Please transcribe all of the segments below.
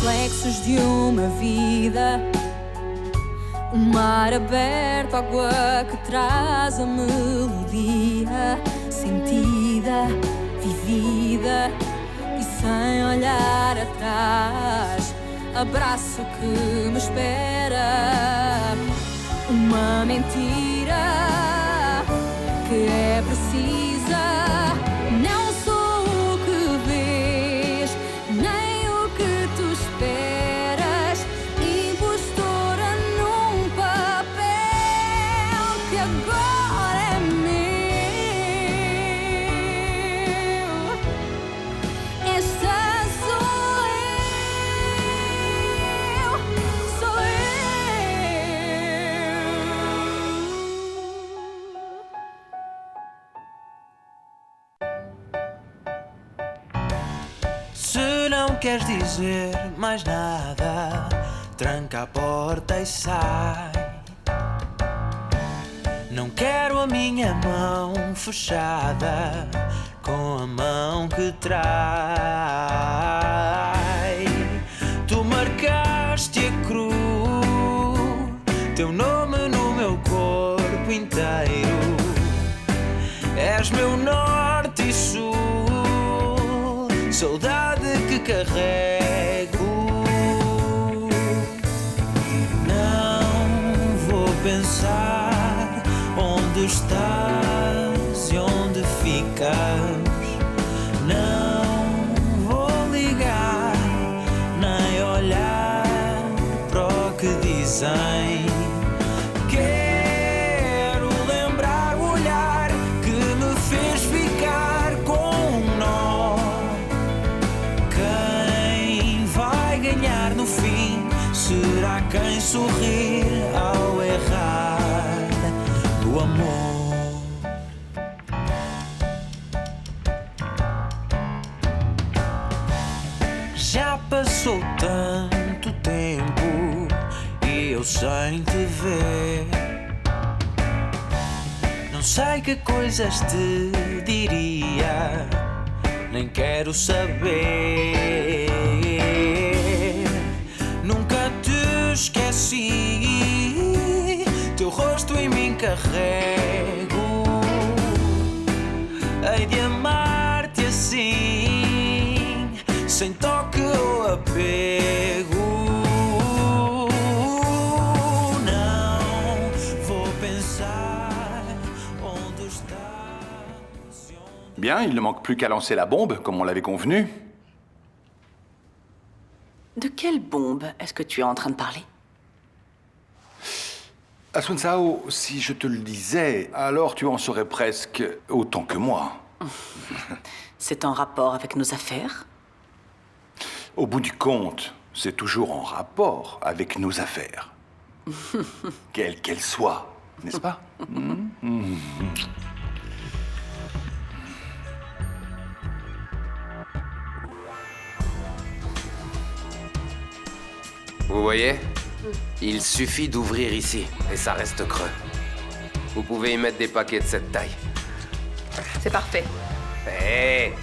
reflexos de uma vida. O mar aberto, água que traz a melodia, sentida, vivida e sem olhar atrás. Abraço que me espera, uma mentira que é precisa. Não sou o que vês, nem o que tu esperas. Impostora num papel que agora é meu. Esta sou eu, sou eu. Se não queres dizer mais nada, tranca a porta e sai. Não quero a minha mão fechada com a mão que trai. Tu marcaste a cruz, teu nome no meu corpo inteiro. És meu norte e sul, saudade que carrego. Não vou pensar onde estás e onde ficas. Não vou ligar, nem olhar para o que dizem. Quero lembrar o olhar que me fez ficar com um nó. Quem vai ganhar no fim será quem sorrir ao errar do amor. Já passou tanto tempo e eu sem te ver. Não sei que coisas te diria, nem quero saber. Nunca te esqueci, teu rosto em mim carrego. Hei de amar-te assim, sem toque ou apego. Não vou pensar onde estás. Bien, il ne manque plus qu'à lancer la bombe, comme on l'avait convenu. De quelle bombe est-ce que tu es en train de parler? Sun Sao, si je te le disais, alors tu en saurais presque autant que moi. C'est en rapport avec nos affaires? Au bout du compte, c'est toujours en rapport avec nos affaires. Quelles qu'elles soient, n'est-ce pas? Vous voyez? Il suffit d'ouvrir ici, et ça reste creux. Vous pouvez y mettre des paquets de cette taille. C'est parfait. Hé!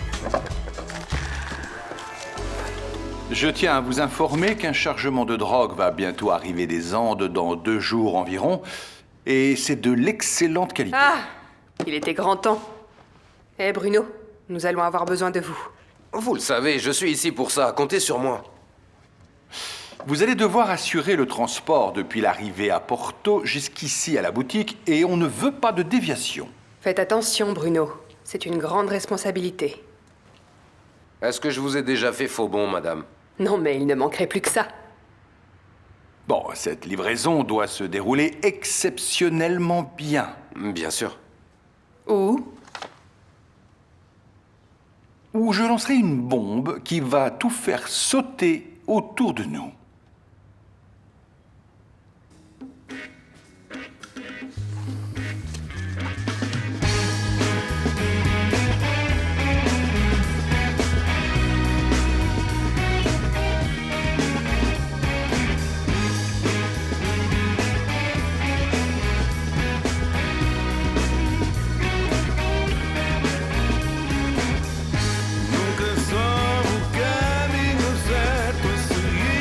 Je tiens à vous informer qu'un chargement de drogue va bientôt arriver des Andes dans 2 jours environ, et c'est de l'excellente qualité. Ah, il était grand temps. Eh Bruno, nous allons avoir besoin de vous. Vous le savez, je suis ici pour ça, comptez sur moi. Vous allez devoir assurer le transport depuis l'arrivée à Porto jusqu'ici à la boutique, et on ne veut pas de déviation. Faites attention Bruno, c'est une grande responsabilité. Est-ce que je vous ai déjà fait faux bon, madame? Non mais il ne manquerait plus que ça. Bon, cette livraison doit se dérouler exceptionnellement bien. Bien sûr. Où? Où je lancerai une bombe qui va tout faire sauter autour de nous. Nunca soube o caminho certo a seguir.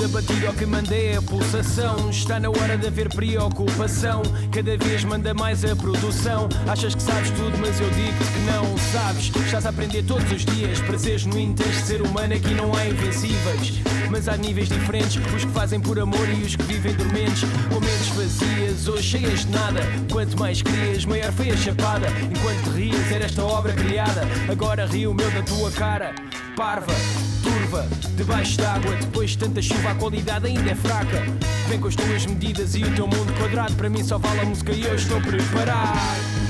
da batida o que mandei a pulsação. Está na hora de haver preocupação. Cada vez manda mais a produção. Achas que sabes tudo, mas eu digo-te que não sabes. Estás a aprender todos os dias. Prazer genuíno tens de ser humano, aqui não há invencíveis. Mas há níveis diferentes, os que fazem por amor e os que vivem dormentes. Com mentes vazias, hoje cheias de nada. Quanto mais querias, maior foi a chapada. Enquanto te rias, era esta obra criada. Agora ri o meu da tua cara. Parva, turva, debaixo d'água. Depois de tanta chuva a qualidade ainda é fraca. Vem com as tuas medidas e o teu mundo quadrado. Para mim só vale a música e eu estou preparado.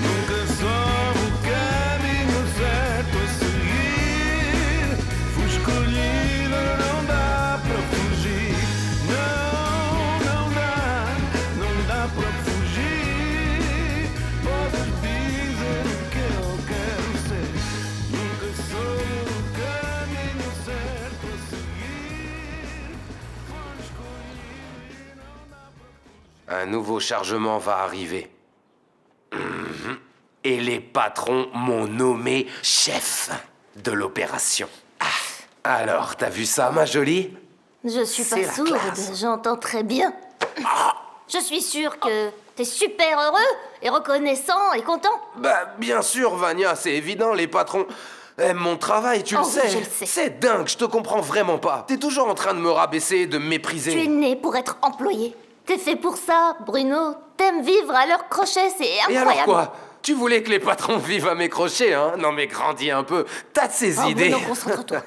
Nunca soube o caminho certo a seguir. Fui escolhido, não dá para fugir. Não dá para fugir. Podes dizer o que eu quero ser. Nunca soube o caminho certo a seguir. Fui escolhido, não dá para fugir. Un nouveau chargement va arriver. Et les patrons m'ont nommé chef de l'opération. Ah. Alors, t'as vu ça, ma jolie? Je suis C'est pas la sourde, classe. j'entends très bien. Je suis sûre que t'es super heureux et reconnaissant et content. Bah, bien sûr, Vania, c'est évident, les patrons aiment mon travail, tu Oh le oui, sais. je le sais. C'est dingue, je te comprends vraiment pas. T'es toujours en train de me rabaisser, de me mépriser. Tu es né pour être employé. T'es fait pour ça, Bruno. T'aimes vivre à leur crochet, c'est Et incroyable. alors quoi? Tu voulais que les patrons vivent à mes crochets, hein? Non mais grandis un peu, t'as de ces Oh, idées. Bruno, concentre-toi.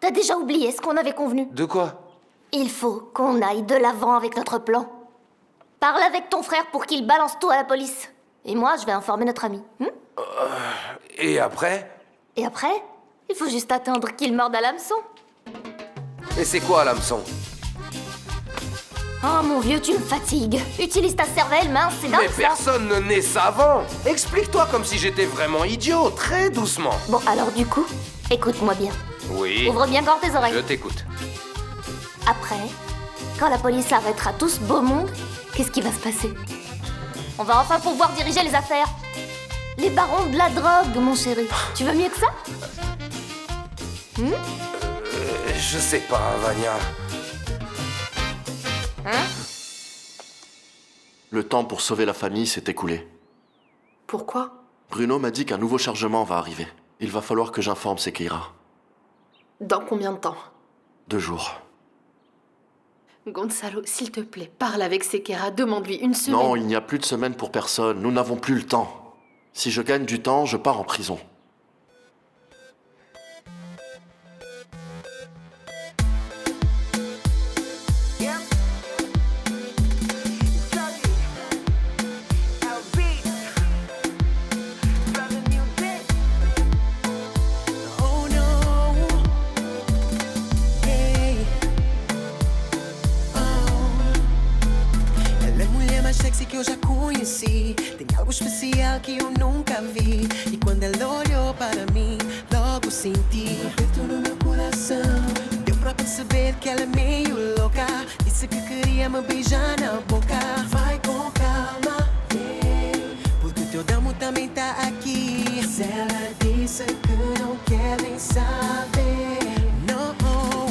T'as déjà oublié ce qu'on avait convenu. De quoi? Il faut qu'on aille de l'avant avec notre plan. Parle avec ton frère pour qu'il balance tout à la police. Et moi, je vais informer notre ami. Et après? Et après, il faut juste attendre qu'il morde à l'hameçon. Et c'est quoi l'hameçon? Oh mon vieux, tu me fatigues. Utilise ta cervelle, mince, c'est dingue Mais ça. personne ne naît savant. Explique-toi comme si j'étais vraiment idiot, très doucement. Bon, alors du coup, écoute-moi bien. Oui, Ouvre bien grand tes oreilles. je t'écoute. Après, quand la police arrêtera tout ce beau monde, qu'est-ce qui va se passer? On va enfin pouvoir diriger les affaires. Les barons de la drogue, mon chéri. Tu veux mieux que ça? Je sais pas, Vania. Le temps pour sauver la famille s'est écoulé. Pourquoi? Bruno m'a dit qu'un nouveau chargement va arriver. Il va falloir que j'informe Sekeira. Dans combien de temps? 2 jours. Gonzalo, s'il te plaît, parle avec Sekeira, demande-lui une semaine. Non, il n'y a plus de semaine pour personne. Nous n'avons plus le temps. Si je gagne du temps, je pars en prison. Oh no, hey, oh. Ela é a mulher mais sexy que eu já conheci. Tem algo especial que eu nunca vi. E quando ela olhou para mim, logo senti um aperto no meu coração. Deu pra perceber que ela é meio louca. Disse que queria me beijar na boca. Vai com calma, yeah, porque o teu damo também tá aqui. Se ela disse que não quer nem saber, não,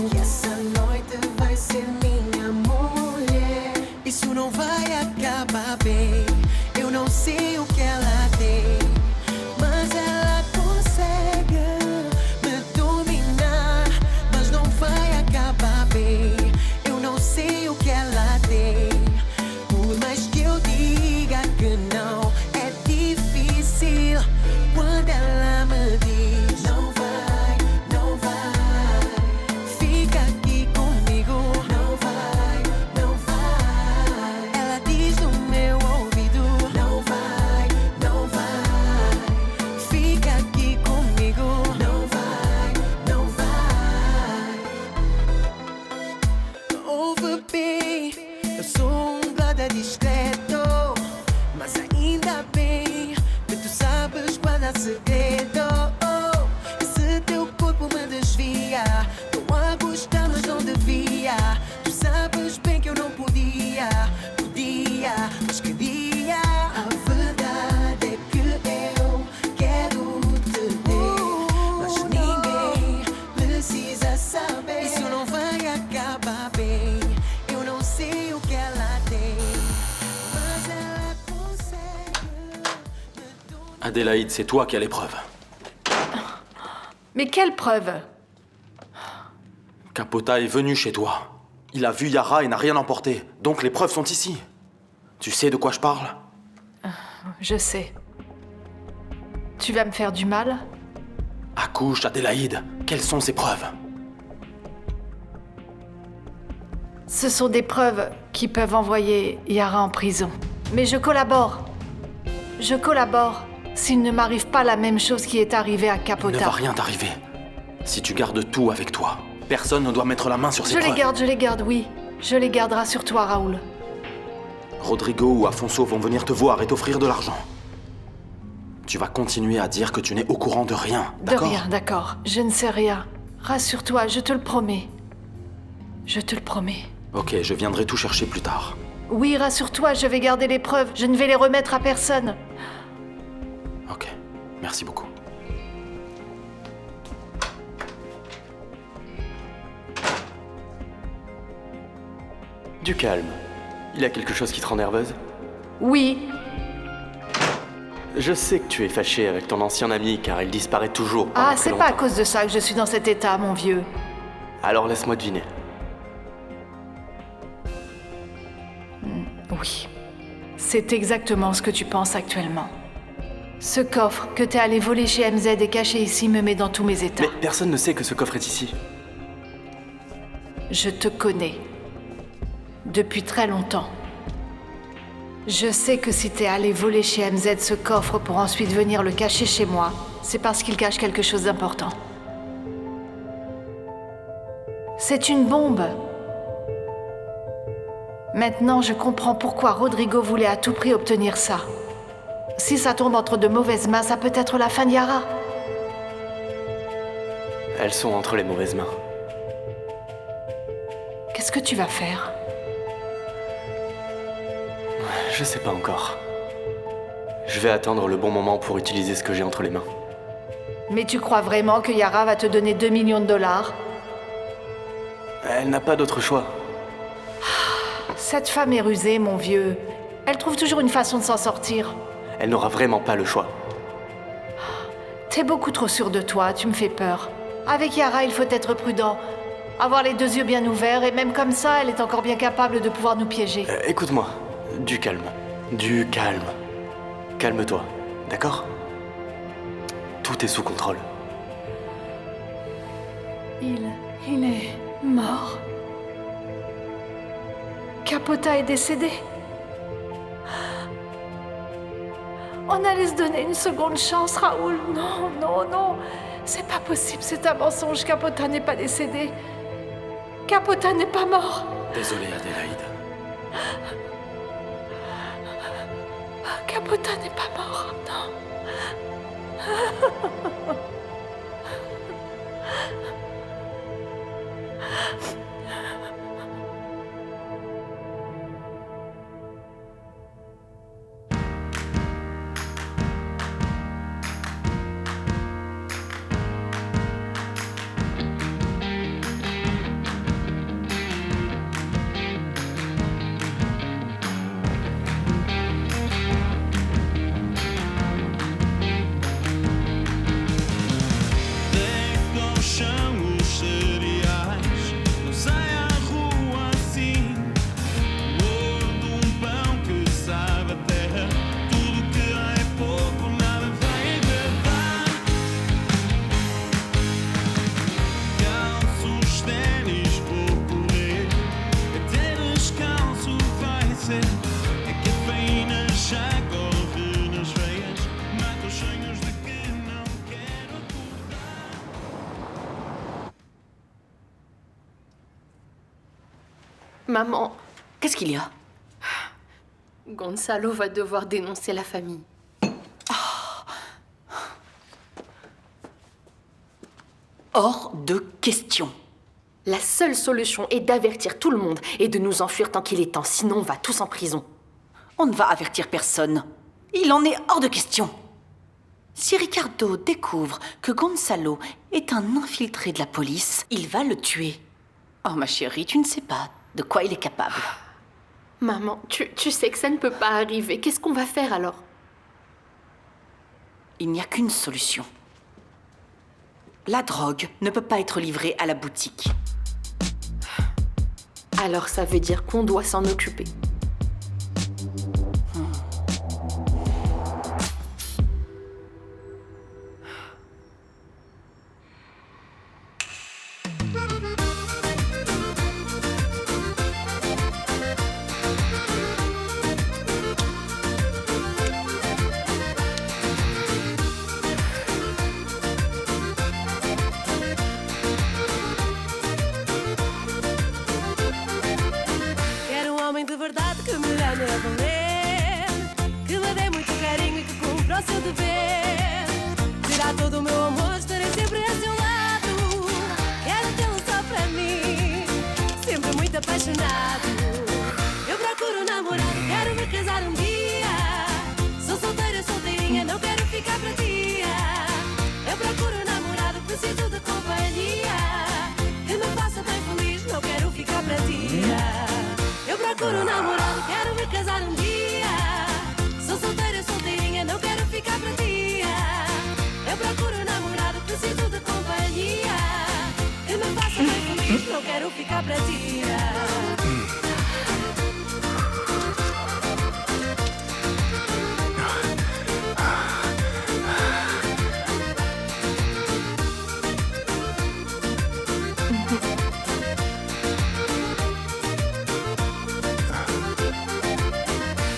que essa noite vai ser minha mulher. Isso não vai acabar bem. Eu não sei o que ela tem, mas ela consegue me dominar. Mas não vai acabar bem. Eu não sei o que ela tem. Por mais que eu diga que não, é difícil quando ela me diz não vai, não Adélaïde, c'est toi qui as les preuves. Mais quelle preuve? Capota est venu chez toi. Il a vu Yara et n'a rien emporté. Donc les preuves sont ici. Tu sais de quoi je parle? Je sais. Tu vas me faire du mal? Accouche, Adélaïde. Quelles sont ces preuves? Ce sont des preuves qui peuvent envoyer Yara en prison. Mais je collabore. Je collabore s'il ne m'arrive pas la même chose qui est arrivée à Il ne Capota. va rien t'arriver. Si tu gardes tout avec toi, personne ne doit mettre la main sur ces preuves. Je les garde, oui. Je les garde, rassure-toi, Raoul. Rodrigo ou Afonso vont venir te voir et t'offrir de l'argent. Tu vas continuer à dire que tu n'es au courant de rien, De d'accord? rien, d'accord. Je ne sais rien. Rassure-toi, je te le promets. Je te le promets. Ok, je viendrai tout chercher plus tard. Oui, rassure-toi, je vais garder les preuves. Je ne vais les remettre à personne. Ok, merci beaucoup. Du calme. Il y a quelque chose qui te rend nerveuse? Oui, Je sais que tu es fâché avec ton ancien ami car il disparaît toujours pendant ah, très c'est pas à longtemps. cause de ça que je suis dans cet état, mon vieux. Alors laisse-moi deviner. Oui. C'est exactement ce que tu penses actuellement. Ce coffre que t'es allé voler chez MZ et caché ici me met dans tous mes états. Mais personne ne sait que ce coffre est ici. Je te connais. Depuis très longtemps. Je sais que si t'es allé voler chez MZ ce coffre pour ensuite venir le cacher chez moi, c'est parce qu'il cache quelque chose d'important. C'est une bombe. Maintenant, je comprends pourquoi Rodrigo voulait à tout prix obtenir ça. Si ça tombe entre de mauvaises mains, ça peut être la fin de Yara. Elles sont entre les mauvaises mains. Qu'est-ce que tu vas faire? Je sais pas encore. Je vais attendre le bon moment pour utiliser ce que j'ai entre les mains. Mais tu crois vraiment que Yara va te donner 2 millions de dollars? Elle n'a pas d'autre choix. Cette femme est rusée, mon vieux. Elle trouve toujours une façon de s'en sortir. Elle n'aura vraiment pas le choix. T'es beaucoup trop sûr de toi, tu me fais peur. Avec Yara, il faut être prudent. Avoir les 2 yeux bien ouverts, et même comme ça, elle est encore bien capable de pouvoir nous piéger. Écoute-moi. Du calme. Du calme. Calme-toi. D'accord? Tout est sous contrôle. Il est mort. Capota est décédé. On allait se donner une seconde chance, Raoul. Non, non, non. C'est pas possible, c'est un mensonge. Capota n'est pas décédé. Capota n'est pas mort. Désolé, Adélaïde. Capota n'est pas mort, non. Deito ao chão os cereais, não sai à rua assim. Gordo pão que sabe a terra, tudo que há é pouco, nada vai agradar. Calço os ténis, vou correr, até descalço vai ser. É que a faína já corre nas veias, mata os sonhos de que não quero acordar. Maman, qu'est-ce qu'il y a? Gonzalo va devoir dénoncer la famille. Hors de question. La seule solution est d'avertir tout le monde et de nous enfuir tant qu'il est temps, sinon on va tous en prison. On ne va avertir personne. Il en est hors de question. Si Ricardo découvre que Gonzalo est un infiltré de la police, il va le tuer. Oh ma chérie, tu ne sais pas de quoi il est capable. Maman, tu sais que ça ne peut pas arriver. Qu'est-ce qu'on va faire alors? Il n'y a qu'une solution. La drogue ne peut pas être livrée à la boutique. Alors ça veut dire qu'on doit s'en occuper. Quero um homem de verdade que me ame a valer, que me dê muito carinho e que cumpra o seu dever. Terá todo o meu amor, estarei sempre a seu lado. Quero tê-lo só para mim, sempre muito apaixonado. Eu procuro um namorado, quero me casar um dia. Sou solteira, solteirinha, não quero ficar para tia. Eu procuro um namorado, preciso de companhia, que me faça bem feliz, não quero ficar para tia. Eu procuro um namorado, quero me casar um dia. Sou solteira, solteirinha, não quero ficar para tia. Eu procuro um namorado, preciso de companhia, que me faça bem feliz, não quero ficar para tia.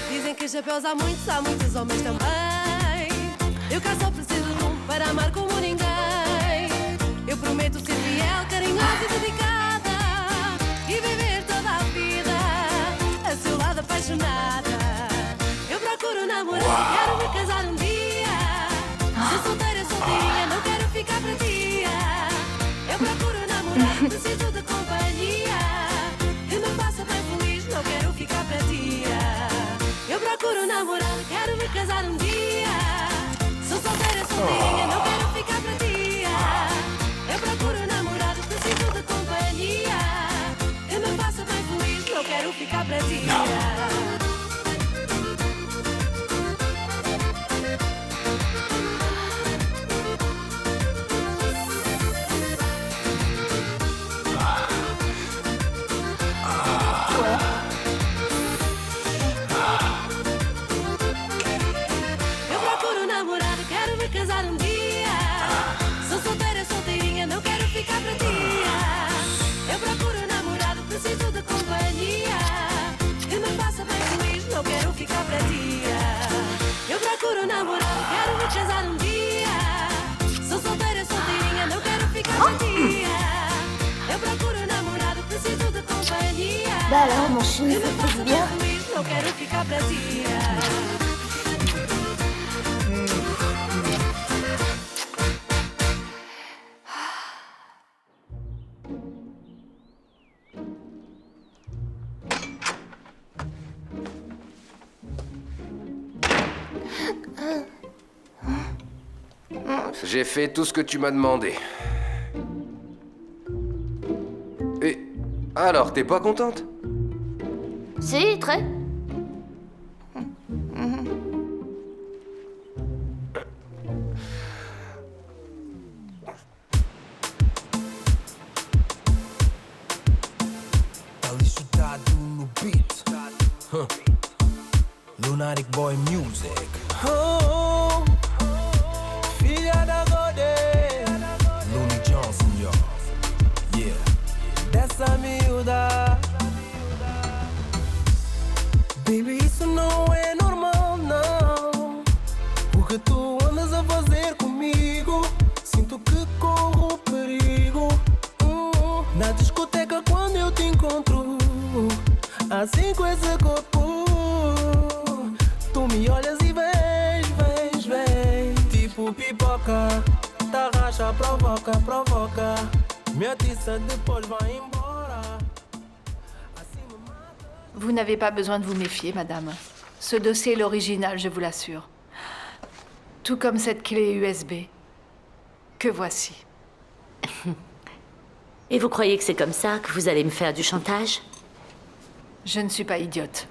Dizem que chapéus há muitos homens também. Eu cá só preciso de um para amar como ninguém. Eu prometo ser fiel, carinhosa e dedicada, e viver toda a vida a seu lado apaixonada. Eu procuro um namorado, quero me casar um dia. Sou solteira, solteirinha, não quero ficar para tia. Eu procuro um namorado, preciso de companhia, que me faça bem feliz, não quero ficar para tia. Eu procuro um namorado, quero me casar um dia. Sou solteira, solteirinha, não quero ficar para tia. Eu procuro um namorado, preciso de companhia, que me faça bem feliz, não quero ficar para tia. Eu procuro um namorado, quero me casar um dia. Sou solteira, solteirinha, não quero ficar para tia. Eu procuro um namorado, preciso de companhia, que me faça bem feliz, não quero ficar para tia. Eu procuro um namorado, quero me casar um dia. Sou solteira, solteirinha, não quero ficar para tia. Eu procuro um namorado, preciso de companhia, Bah alors, mon chéri, que me ça te faça pose bem bien. feliz, não quero ficar para tia. J'ai fait tout ce que tu m'as demandé. Et alors, t'es pas contente? Si, très. Alichutado no beat. Lunatic Boy Music. Oh, filha da Godê. Looney Johnson, yo. Yeah. Dessa miúda. Baby, isso não é normal, não. O que tu andas a fazer comigo? Sinto que corro perigo. Na discoteca quando eu te encontro, assim com esse corpo, tu me olhas e vens, tipo pipoca. Tá racha, provoca. Me atiça, depois vai embora. Vous n'avez pas besoin de vous méfier, madame. Ce dossier est l'original, je vous l'assure. Tout comme cette clé USB. Que voici. Et vous croyez que c'est comme ça que vous allez me faire du chantage? Je ne suis pas idiote.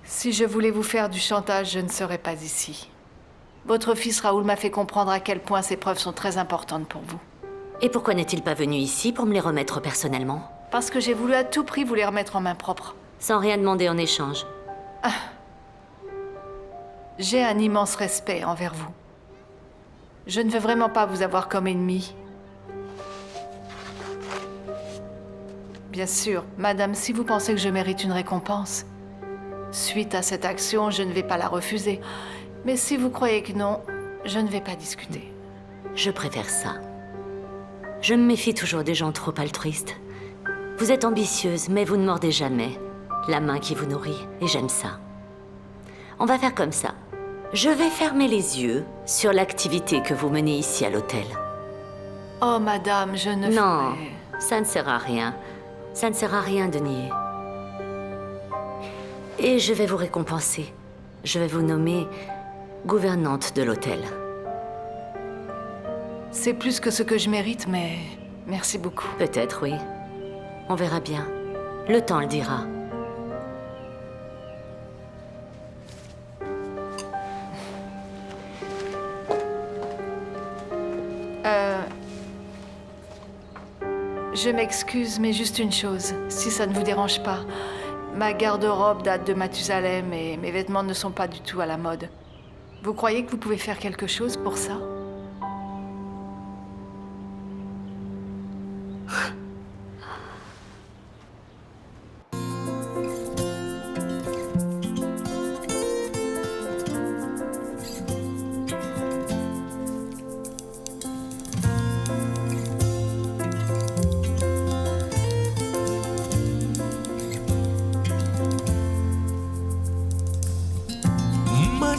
Si je voulais vous faire du chantage, je ne serais pas ici. Votre fils Raoul m'a fait comprendre à quel point ces preuves sont très importantes pour vous. Et pourquoi n'est-il pas venu ici pour me les remettre personnellement? Parce que j'ai voulu à tout prix vous les remettre en main propre. Sans rien demander en échange. J'ai un immense respect envers vous. Je ne veux vraiment pas vous avoir comme ennemi. Bien sûr, madame, si vous pensez que je mérite une récompense, suite à cette action, je ne vais pas la refuser. Mais si vous croyez que non, je ne vais pas discuter. Je préfère ça. Je me méfie toujours des gens trop altruistes. Vous êtes ambitieuse, mais vous ne mordez jamais la main qui vous nourrit, et j'aime ça. On va faire comme ça. Je vais fermer les yeux sur l'activité que vous menez ici à l'hôtel. Oh, madame, je ne Non, ferai... ça ne sert à rien. Ça ne sert à rien de nier. Et je vais vous récompenser. Je vais vous nommer gouvernante de l'hôtel. C'est plus que ce que je mérite, mais merci beaucoup. Peut-être, oui. On verra bien. Le temps le dira. Je m'excuse, mais juste une chose, si ça ne vous dérange pas. Ma garde-robe date de Mathusalem et mes vêtements ne sont pas du tout à la mode. Vous croyez que vous pouvez faire quelque chose pour ça?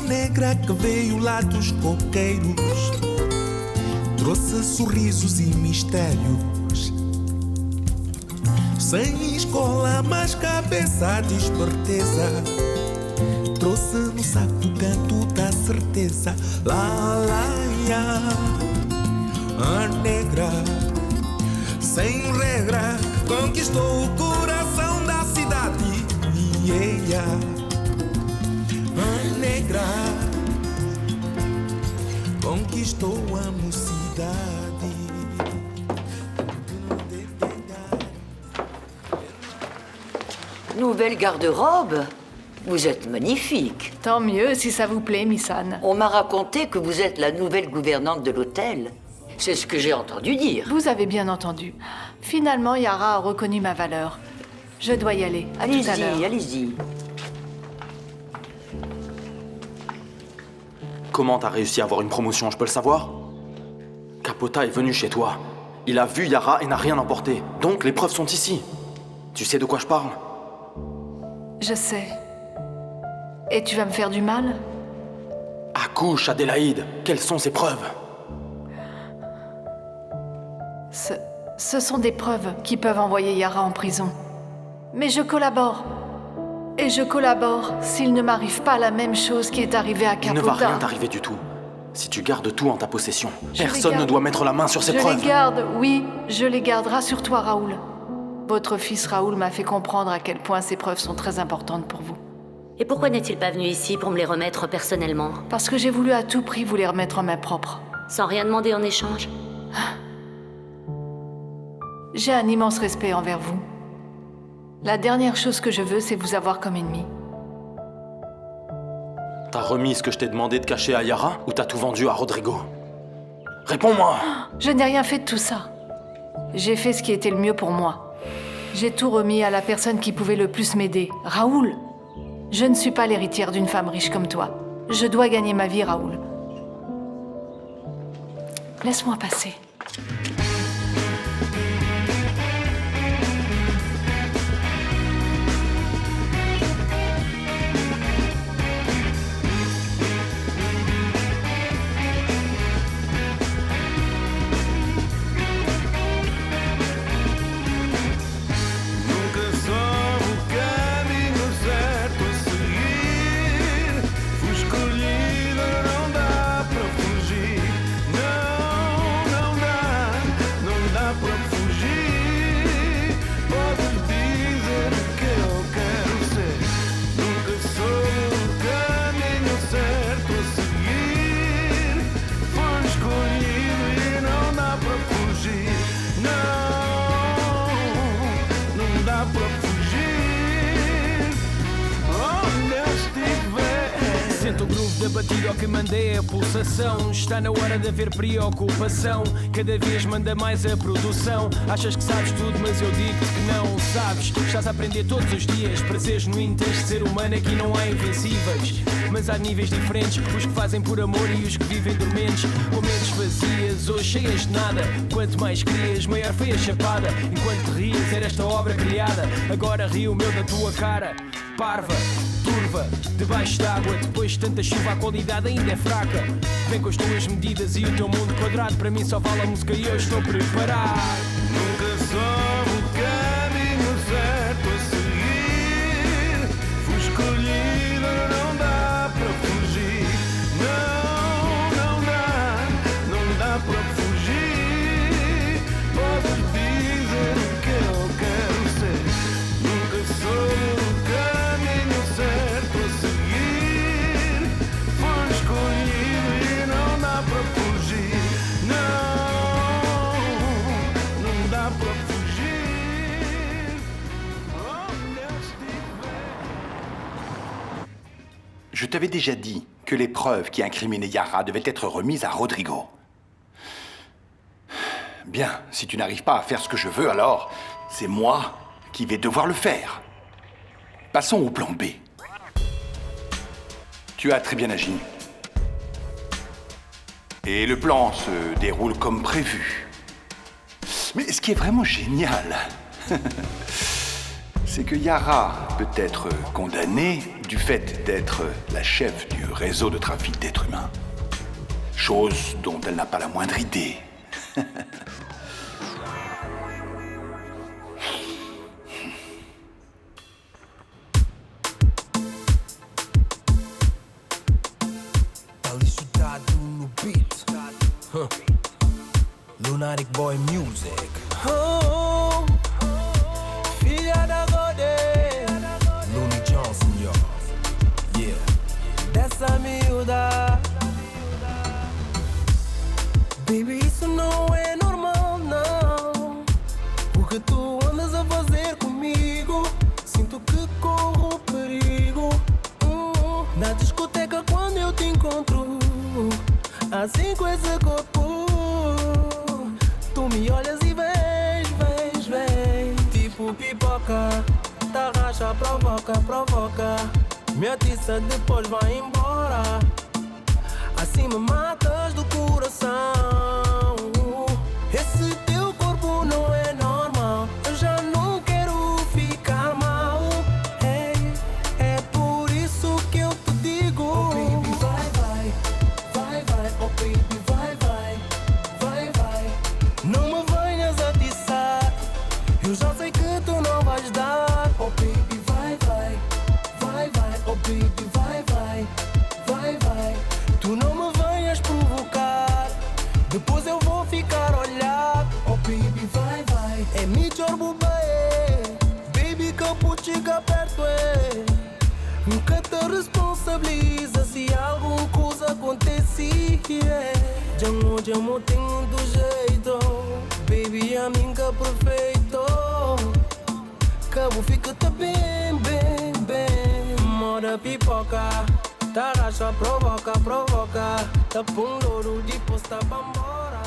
Negra que veio lá dos coqueiros, trouxe sorrisos e mistérios. Sem escola, mas cabeça de esperteza, trouxe no saco o canto da certeza. Lá, lá, ia, a negra, sem regra, conquistou o coração da cidade. Yeah. A negra conquistou a mocidade. Nouvelle garde-robe? Vous êtes magnifique. Tant mieux si ça vous plaît, Miss Anne. On m'a raconté que vous êtes la nouvelle gouvernante de l'hôtel. C'est ce que j'ai entendu dire. Vous avez bien entendu. Finalement, Yara a reconnu ma valeur. Je dois y aller. À tout à l'heure. Allez-y, allez-y. Comment t'as réussi à avoir une promotion, je peux le savoir? Capota est venu chez toi. Il a vu Yara et n'a rien emporté. Donc les preuves sont ici. Tu sais de quoi je parle? Je sais. Et tu vas me faire du mal? Accouche, Adélaïde. Quelles sont ces preuves? Ce sont des preuves qui peuvent envoyer Yara en prison. Mais je collabore. Et je collabore s'il ne m'arrive pas la même chose qui est arrivée à Capota. Il ne va rien t'arriver du tout. Si tu gardes tout en ta possession, personne ne doit mettre la main sur ces preuves. Je les garde, oui. Je les garde, rassure-toi, Raoul. Votre fils Raoul m'a fait comprendre à quel point ces preuves sont très importantes pour vous. Et pourquoi n'est-il pas venu ici pour me les remettre personnellement? Parce que j'ai voulu à tout prix vous les remettre en main propre. Sans rien demander en échange? J'ai un immense respect envers vous. La dernière chose que je veux, c'est vous avoir comme ennemi. T'as remis ce que je t'ai demandé de cacher à Yara ou t'as tout vendu à Rodrigo? Réponds-moi! Je n'ai rien fait de tout ça. J'ai fait ce qui était le mieux pour moi. J'ai tout remis à la personne qui pouvait le plus m'aider, Raoul. Je ne suis pas l'héritière d'une femme riche comme toi. Je dois gagner ma vie, Raoul. Laisse-moi passer. Escolhida não dá pra fugir. Não, não dá. Da batida que mandei a pulsação. Está na hora de haver preocupação. Cada vez manda mais a produção. Achas que sabes tudo, mas eu digo que não sabes. Estás a aprender todos os dias. Para ser genuíno tens de ser humano. Aqui não há invencíveis, mas há níveis diferentes. Os que fazem por amor e os que vivem dormentes. Com mentes vazias ou cheias de nada. Quanto mais querias, maior foi a chapada. Enquanto te rias, era esta obra criada. Agora rio o meu da tua cara. Parva, turva, debaixo d'água. Depois de tanta chuva a qualidade ainda é fraca. Vem com as tuas medidas e o teu mundo quadrado. Para mim só vale a música e eu estou preparado. Nunca soube o caminho certo a seguir. Fui escolhido, não dá para fugir. Não dá para fugir. Podes dizer o que eu quero ser. Nunca soube o caminho certo a seguir. Fui escolhido e não dá para fugir. Não dá para fugir. Onde estiver. Je t'avais déjà dit que les preuves qui incriminaient Yara devaient être remises à Rodrigo. Bien, si tu n'arrives pas à faire ce que je veux, alors c'est moi qui vais devoir le faire. Passons au plan B. Tu as très bien agi. Et le plan se déroule comme prévu. Mais ce qui est vraiment génial, c'est que Yara peut être condamnée du fait d'être la chef du réseau de trafic d'êtres humains. Chose dont elle n'a pas la moindre idée. Alichutado no beat. Lunatic Boy Music. Oh, filha da Godê. Looney Johnson, yo. Yeah. Dessa miúda. Baby, isso não é normal, não. O que tu andas a fazer comigo? Sinto que corro perigo. Na discoteca quando eu te encontro, assim com esse corpo, tu me olhas e vens, tipo pipoca. Tá racha, provoca. Me atiça, depois vai embora. Assim me matas do coração. Esse teu corpo não é normal. Eu já não quero ficar mal. É por isso que eu te digo: oh baby, vai. Oh baby, vai. Não me venhas atiçar. Eu já sei que tu não vais dar. Oh baby, vai. Oh baby, vai. Tu não me venhas provocar. Depois eu vou ficar a olhar. Oh baby, vai. É melhor bobear. Baby, que eu chega perto é. Nunca te responsabiliza se alguma coisa acontecer. Jamo tenho do jeito. Baby, a mim que é perfeito. Cabo fica-te bem. Mora pipoca. Tá racha, provoca. Tá pum louro, depois tá bambora.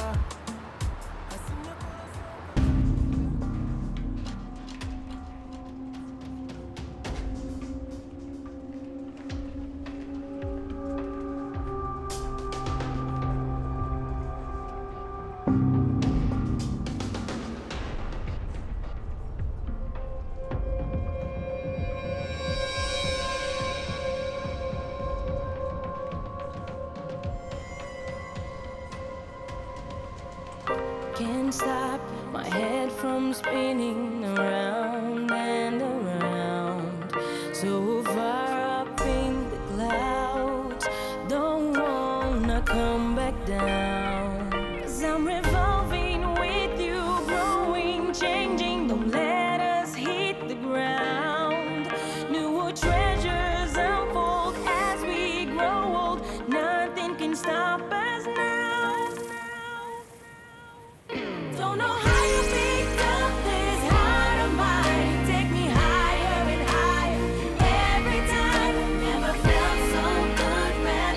Can't stop my head from spinning around and around. So far up in the clouds, don't wanna come back down. 'Cause I'm revolving with you, growing, changing. Don't let us hit the ground. New treasures unfold as we grow old. Nothing can stop us now. Don't know how you picked up this heart of mine. Take me higher and higher every time. Never felt so good, man.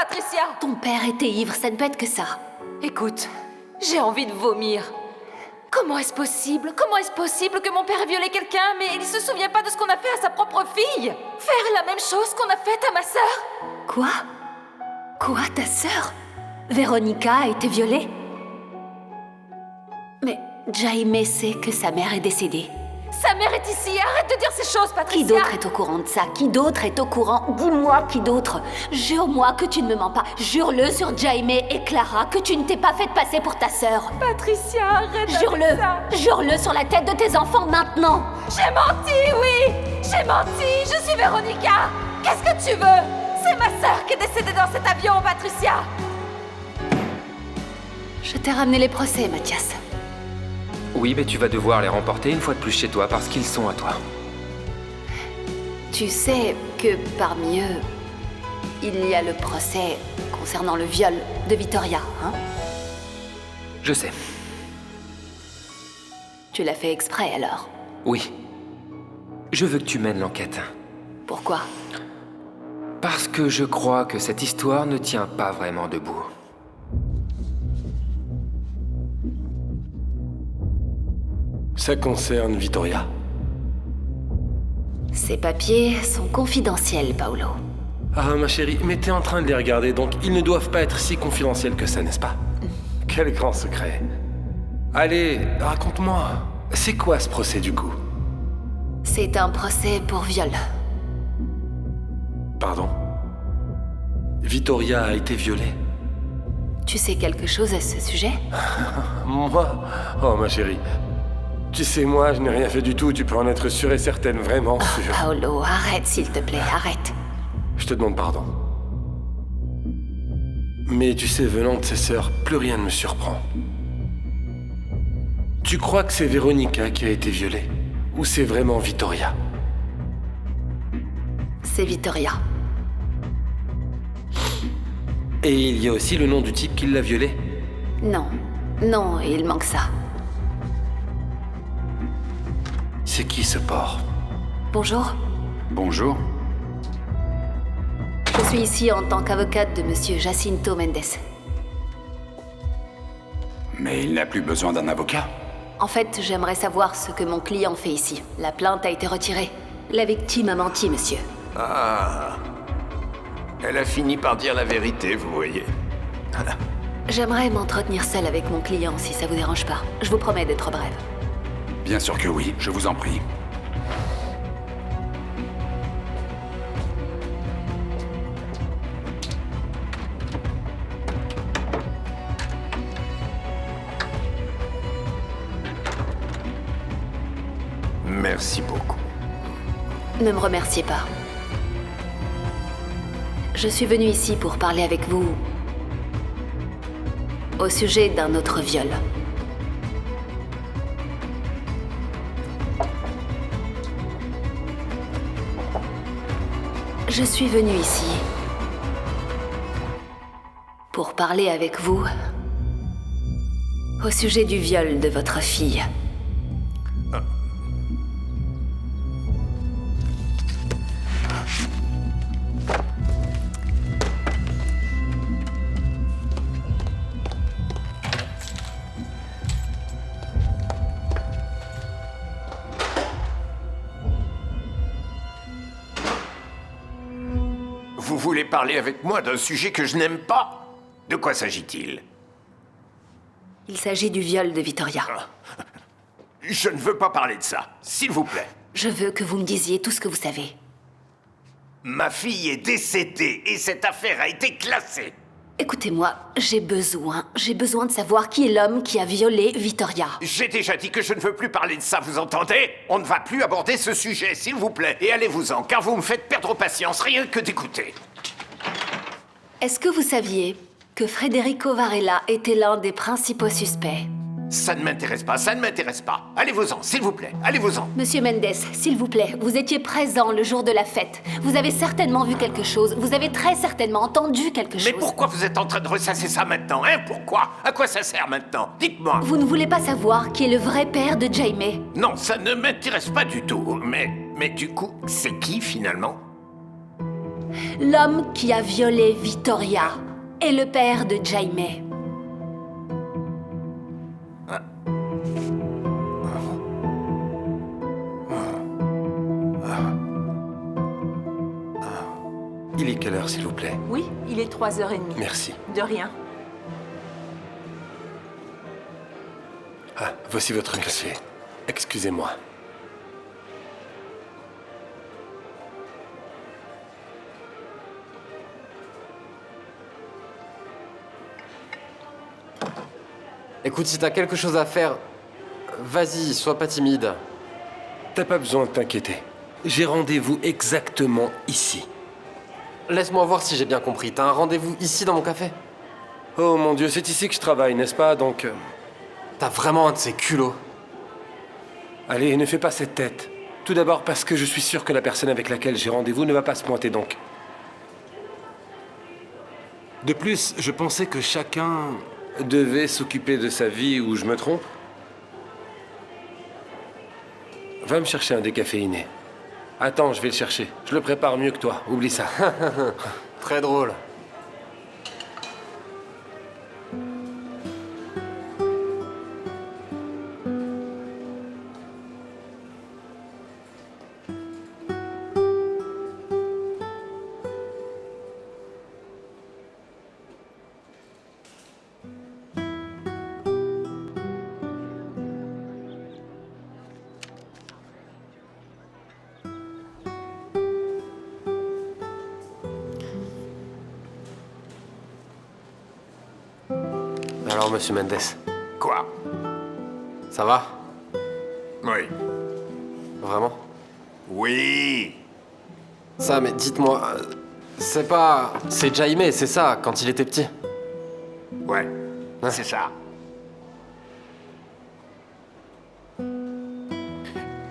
Patricia! Ton père était ivre, ça ne peut être que ça. Écoute, j'ai envie de vomir. Comment est-ce possible? Comment est-ce possible que mon père ait violé quelqu'un, mais il se souvient pas de ce qu'on a fait à sa propre fille? Faire la même chose qu'on a faite à ma sœur? Quoi? Quoi, ta sœur? Véronica a été violée? Mais Jaime sait que sa mère est décédée. Sa mère est ici, arrête de dire ces choses, Patricia! Qui d'autre est au courant de ça? Qui d'autre est au courant? Dis-moi qui d'autre. Jure-moi que tu ne me mens pas. Jure-le sur Jaime et Clara que tu ne t'es pas fait passer pour ta sœur. Patricia, arrête avec Jure-le. ça. Jure-le sur la tête de tes enfants maintenant. J'ai menti, oui! J'ai menti! Je suis Véronica! Qu'est-ce que tu veux? C'est ma sœur qui est décédée dans cet avion, Patricia! Je t'ai ramené les procès, Mathias. Oui, mais tu vas devoir les remporter une fois de plus chez toi parce qu'ils sont à toi. Tu sais que parmi eux, il y a le procès concernant le viol de Vittoria, hein? Je sais. Tu l'as fait exprès alors? Oui. Je veux que tu mènes l'enquête. Pourquoi? Parce que je crois que cette histoire ne tient pas vraiment debout. Ça concerne Vittoria. Ces papiers sont confidentiels, Paolo. Ah, ma chérie, mais t'es en train de les regarder, donc ils ne doivent pas être si confidentiels que ça, n'est-ce pas? Quel grand secret. Allez, raconte-moi. C'est quoi ce procès, du coup? C'est un procès pour viol. Pardon? Vittoria a été violée? Tu sais quelque chose à ce sujet? Moi? Oh, ma chérie. Tu sais, moi, je n'ai rien fait du tout, tu peux en être sûre et certaine, vraiment sûre. Paolo, arrête s'il te plaît, arrête. Je te demande pardon. Mais tu sais, venant de ses sœurs, plus rien ne me surprend. Tu crois que c'est Véronica qui a été violée? Ou c'est vraiment Vittoria? C'est Vittoria. Et il y a aussi le nom du type qui l'a violée? Non. Non, il manque ça. C'est qui ce porc? Bonjour. Bonjour. Je suis ici en tant qu'avocate de Monsieur Jacinto Mendes. Mais il n'a plus besoin d'un avocat. En fait, j'aimerais savoir ce que mon client fait ici. La plainte a été retirée. La victime a menti, monsieur. Ah. Elle a fini par dire la vérité, vous voyez. Voilà. J'aimerais m'entretenir seule avec mon client, si ça vous dérange pas. Je vous promets d'être brève. Bien sûr que oui, je vous en prie. Merci beaucoup. Ne me remerciez pas. Je suis venue ici pour parler avec vous au sujet d'un autre viol. Je suis venue ici pour parler avec vous au sujet du viol de votre fille. Vous voulez parler avec moi d'un sujet que je n'aime pas? De quoi s'agit-il? Il s'agit du viol de Vittoria. Je ne veux pas parler de ça, s'il vous plaît. Je veux que vous me disiez tout ce que vous savez. Ma fille est décédée et cette affaire a été classée. Écoutez-moi, j'ai besoin de savoir qui est l'homme qui a violé Vittoria. J'ai déjà dit que je ne veux plus parler de ça, vous entendez? On ne va plus aborder ce sujet, s'il vous plaît. Et allez-vous-en, car vous me faites perdre patience, rien que d'écouter. Est-ce que vous saviez que Federico Varela était l'un des principaux suspects? Ça ne m'intéresse pas, ça ne m'intéresse pas. Allez-vous-en, s'il vous plaît, allez-vous-en. Monsieur Mendes, s'il vous plaît, vous étiez présent le jour de la fête. Vous avez certainement vu quelque chose, vous avez très certainement entendu quelque chose. Mais pourquoi vous êtes en train de ressasser ça maintenant, hein? Pourquoi? À quoi ça sert maintenant? Dites-moi. Vous ne voulez pas savoir qui est le vrai père de Jaime? Non, ça ne m'intéresse pas du tout. Mais du coup, c'est qui finalement? L'homme qui a violé Vittoria est le père de Jaime. Il est quelle heure, s'il vous plaît? Oui, il est 3h30. Merci. De rien. Ah, voici votre café. Excusez-moi. Écoute, si t'as quelque chose à faire, vas-y, sois pas timide. T'as pas besoin de t'inquiéter. J'ai rendez-vous exactement ici. Laisse-moi voir si j'ai bien compris. T'as un rendez-vous ici dans mon café? Oh mon Dieu, c'est ici que je travaille, n'est-ce pas? Donc... T'as vraiment un de ces culots. Allez, ne fais pas cette tête. Tout d'abord parce que je suis sûr que la personne avec laquelle j'ai rendez-vous ne va pas se pointer donc. De plus, je pensais que chacun devait s'occuper de sa vie, ou je me trompe? Va me chercher un décaféiné. Attends, je vais le chercher. Je le prépare mieux que toi, oublie ça. Très drôle. Alors, monsieur Mendes. Quoi? Ça va? Oui. Vraiment? Oui. Ça, mais dites-moi, c'est pas... C'est Jaime, c'est ça, quand il était petit? Ouais, c'est ça.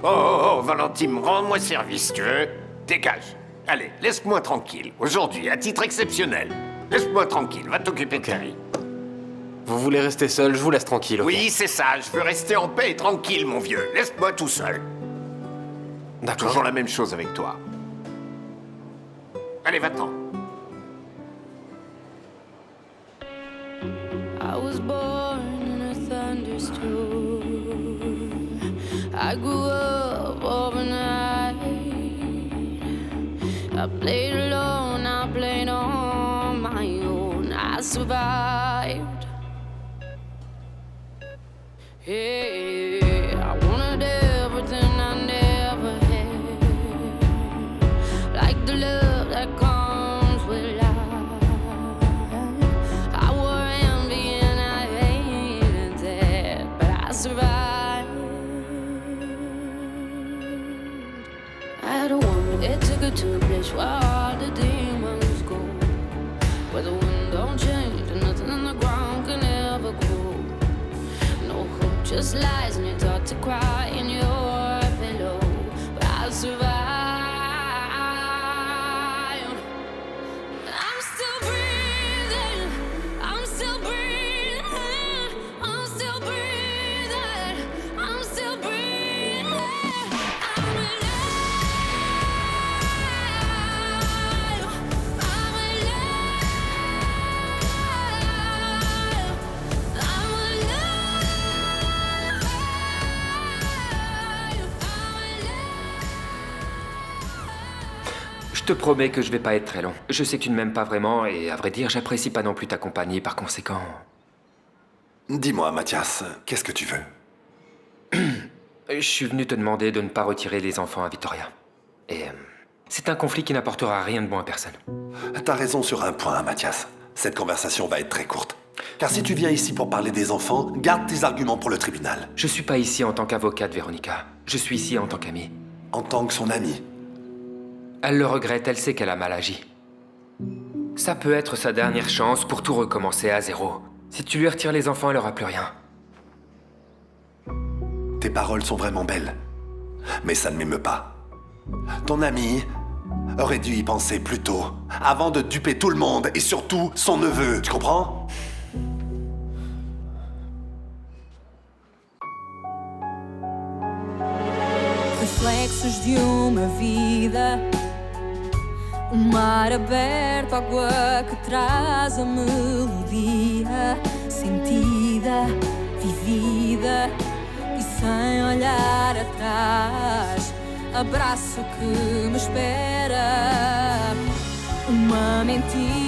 Oh, Valentine, rends-moi service, tu veux? Dégage. Allez, laisse-moi tranquille. Aujourd'hui, à titre exceptionnel. Laisse-moi tranquille, va t'occuper de ta vie. Vous voulez rester seul, je vous laisse tranquille, ok? Oui, c'est ça, je veux rester en paix et tranquille, mon vieux. Laisse-moi tout seul. D'accord. Toujours la même chose avec toi. Allez, va-t'en. I was born in a thunderstorm. I grew up overnight. I played alone, I played on my own. I survived. Hey, I wanted everything I never had, like the love that comes with life. I wore envy and I hated that, but I survived. I had a woman that took her to a place where all the demons go, where the wind don't change and nothing on the ground can ever grow. Just lies and you're taught to cry in your pillow. But I survived. I'm still breathing. I'm still breathing. I'm still breathing. I'm still breathing. I'm alive. I'm alive. I'm alive. Je te promets que je vais pas être très long. Je sais que tu ne m'aimes pas vraiment et à vrai dire, j'apprécie pas non plus ta compagnie, par conséquent... Dis-moi, Mathias, qu'est-ce que tu veux? Je suis venu te demander de ne pas retirer les enfants à Victoria. Et c'est un conflit qui n'apportera rien de bon à personne. T'as raison sur un point, Mathias. Cette conversation va être très courte. Car si tu viens ici pour parler des enfants, garde tes arguments pour le tribunal. Je suis pas ici en tant qu'avocate, Véronica. Je suis ici en tant qu'amie. En tant que son amie? Elle le regrette, elle sait qu'elle a mal agi. Ça peut être sa dernière chance pour tout recommencer à zéro. Si tu lui retires les enfants, elle aura plus rien. Tes paroles sont vraiment belles. Mais ça ne m'émeut pas. Ton ami aurait dû y penser plus tôt, avant de duper tout le monde, et surtout son neveu, tu comprends? Reflexos de uma vida, Um mar aberto, água que traz a melodia sentida, vivida e sem olhar atrás. Abraço que me espera. Uma mentira